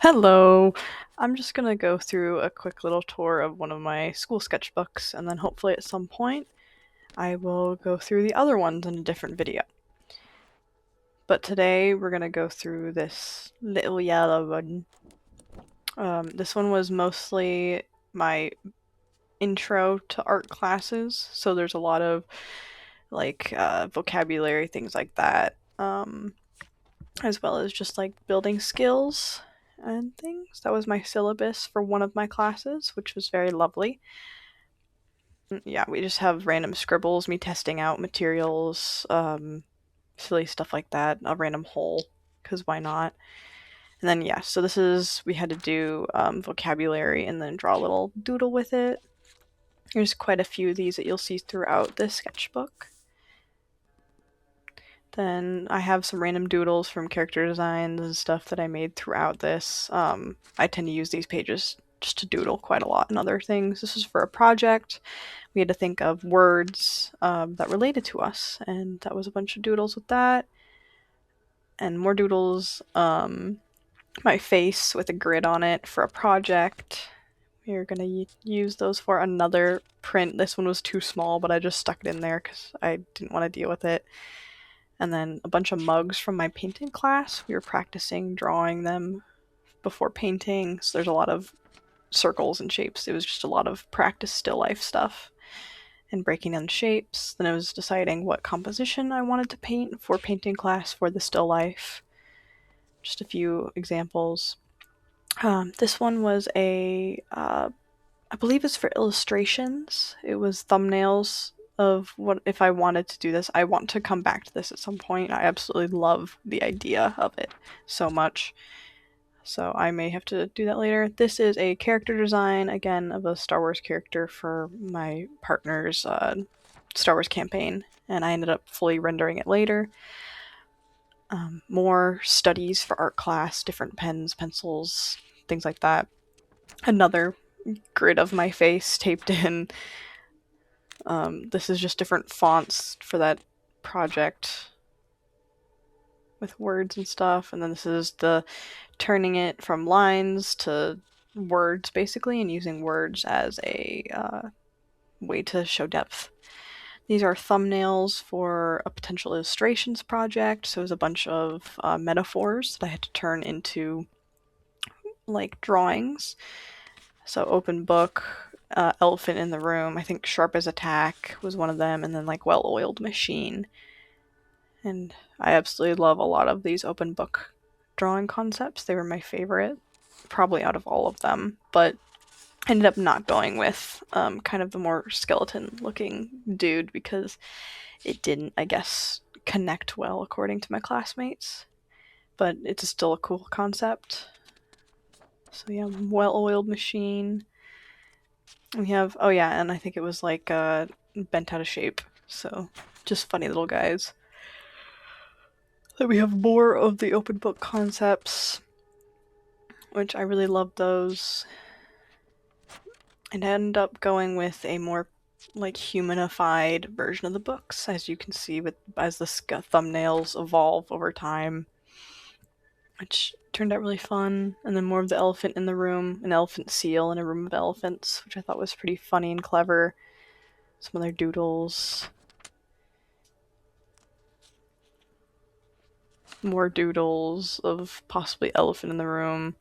Hello. I'm just gonna go through a quick little tour of one of my school sketchbooks, and then hopefully at some point I will go through the other ones in a different video. But today we're gonna go through this little yellow one. This one was mostly my intro to art classes, so there's a lot of vocabulary, things like that, as well as just like building skills and things. That was my syllabus for one of my classes, which was very lovely. Yeah, we just have random scribbles, me testing out materials, silly stuff like that, a random hole, because why not? And then, yeah, so we had to do vocabulary and then draw a little doodle with it. There's quite a few of these that you'll see throughout this sketchbook. Then I have some random doodles from character designs and stuff that I made throughout this. I tend to use these pages just to doodle quite a lot and other things. This is for a project. We had to think of words that related to us, and that was a bunch of doodles with that. And more doodles. My face with a grid on it for a project. We're gonna use those for another print. This one was too small, but I just stuck it in there because I didn't want to deal with it. And then a bunch of mugs from my painting class. We were practicing drawing them before painting, so there's a lot of circles and shapes. It was just a lot of practice still life stuff and breaking down shapes. Then I was deciding what composition I wanted to paint for painting class for the still life. Just a few examples. This one was I believe it's for illustrations. It was thumbnails of what if I wanted to do this. I want to come back to this at some point. I absolutely love the idea of it so much. So I may have to do that later. This is a character design, again, of a Star Wars character for my partner's Star Wars campaign, and I ended up fully rendering it later. More studies for art class, different pens, pencils, things like that. Another grid of my face taped in. This is just different fonts for that project with words and stuff. And then this is the turning it from lines to words, basically, and using words as a way to show depth. These are thumbnails for a potential illustrations project. So there's a bunch of metaphors that I had to turn into like drawings. So open book, elephant in the room. I think sharp as a tack was one of them, and then like well-oiled machine. And I absolutely love a lot of these open book drawing concepts. They were my favorite, probably out of all of them, but ended up not going with kind of the more skeleton-looking dude because it didn't, I guess, connect well according to my classmates. But it's still a cool concept. So yeah, well-oiled machine. We have, oh yeah, and I think it was like bent out of shape. So just funny little guys. Then we have more of the open book concepts, which I really love those. And I ended up going with a more like humanified version of the books, as you can see with as the thumbnails evolve over time, which turned out really fun. And then more of the elephant in the room, an elephant seal in a room of elephants, which I thought was pretty funny and clever. Some other doodles. More doodles of possibly elephant in the room.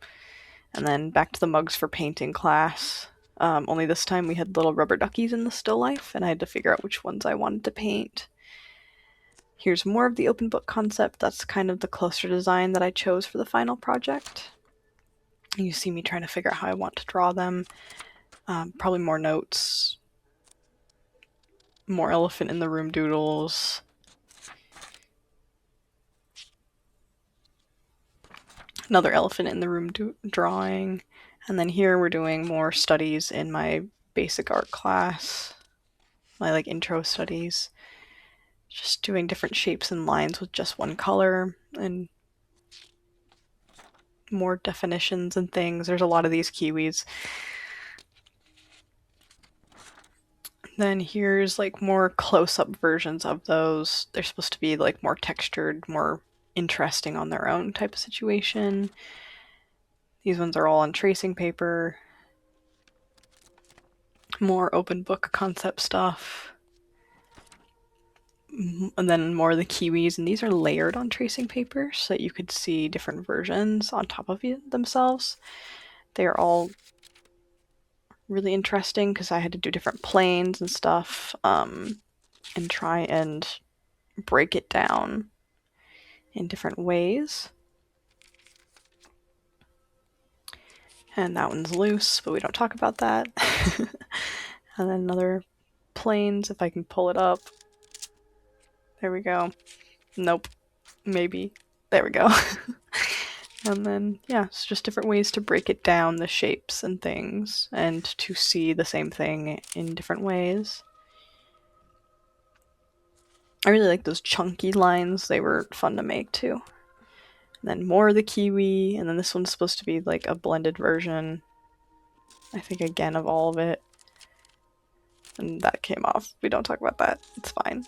And then back to the mugs for painting class. Only this time we had little rubber duckies in the still life, and I had to figure out which ones I wanted to paint. Here's more of the open book concept. That's kind of the closer design that I chose for the final project. You see me trying to figure out how I want to draw them. Probably more notes. More elephant in the room doodles. Another elephant in the room drawing. And then here we're doing more studies in my basic art class. My like intro studies. Just doing different shapes and lines with just one color and more definitions and things. There's a lot of these kiwis. Then here's like more close-up versions of those. They're supposed to be like more textured, more interesting on their own type of situation. These ones are all on tracing paper. More open book concept stuff. And then more of the kiwis, and these are layered on tracing paper so that you could see different versions on top of themselves. They are all really interesting because I had to do different planes and stuff, and try and break it down in different ways. And that one's loose, but we don't talk about that. And then another planes, if I can pull it up. There we go. Nope. Maybe. There we go. And then, yeah, it's just different ways to break it down, the shapes and things, and to see the same thing in different ways. I really like those chunky lines. They were fun to make, too. And then more of the kiwi, and then this one's supposed to be like a blended version, I think, again, of all of it. And that came off. We don't talk about that. It's fine.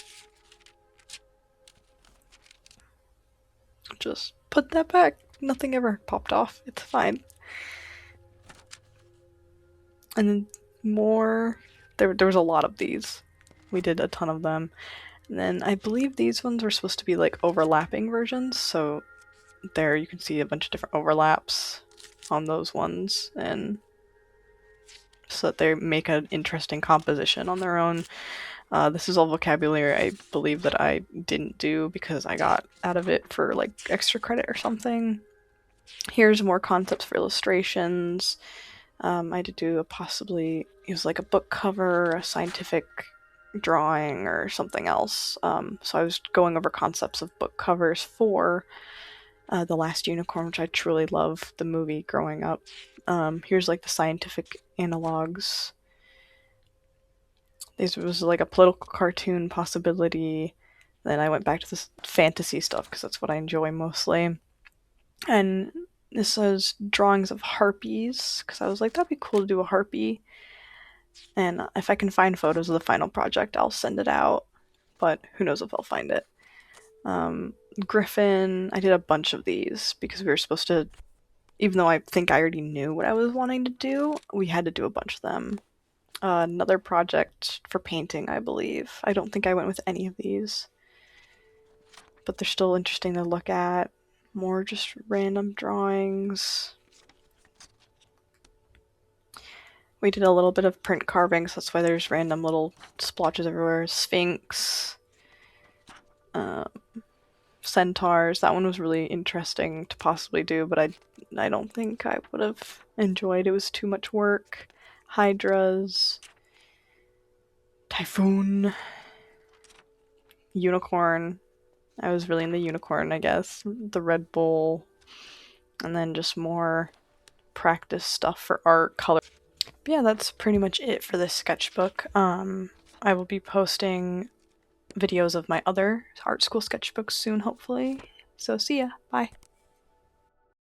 Just put that back. Nothing ever popped off. It's fine. And then more. There was a lot of these. We did a ton of them. And then I believe these ones were supposed to be like overlapping versions. So there you can see a bunch of different overlaps on those ones, and so that they make an interesting composition on their own. This is all vocabulary I believe that I didn't do because I got out of it for like extra credit or something. Here's more concepts for illustrations. I had to do it was like a book cover, a scientific drawing, or something else. So I was going over concepts of book covers for The Last Unicorn, which I truly love the movie growing up. Here's like the scientific analogs. This was like a political cartoon possibility. Then I went back to this fantasy stuff because that's what I enjoy mostly. And this says drawings of harpies because I was like, that'd be cool to do a harpy. And if I can find photos of the final project, I'll send it out. But who knows if I'll find it. Griffin, I did a bunch of these because we were supposed to, even though I think I already knew what I was wanting to do, we had to do a bunch of them. Another project for painting, I believe. I don't think I went with any of these, but they're still interesting to look at. More just random drawings. We did a little bit of print carvings, that's why there's random little splotches everywhere. Sphinx. Centaurs. That one was really interesting to possibly do, but I don't think I would have enjoyed. It was too much work. Hydras. Typhoon. Unicorn. I was really in the unicorn, I guess. The Red Bull. And then just more practice stuff for art, color. But yeah, that's pretty much it for this sketchbook. I will be posting videos of my other art school sketchbooks soon, hopefully. So see ya. Bye.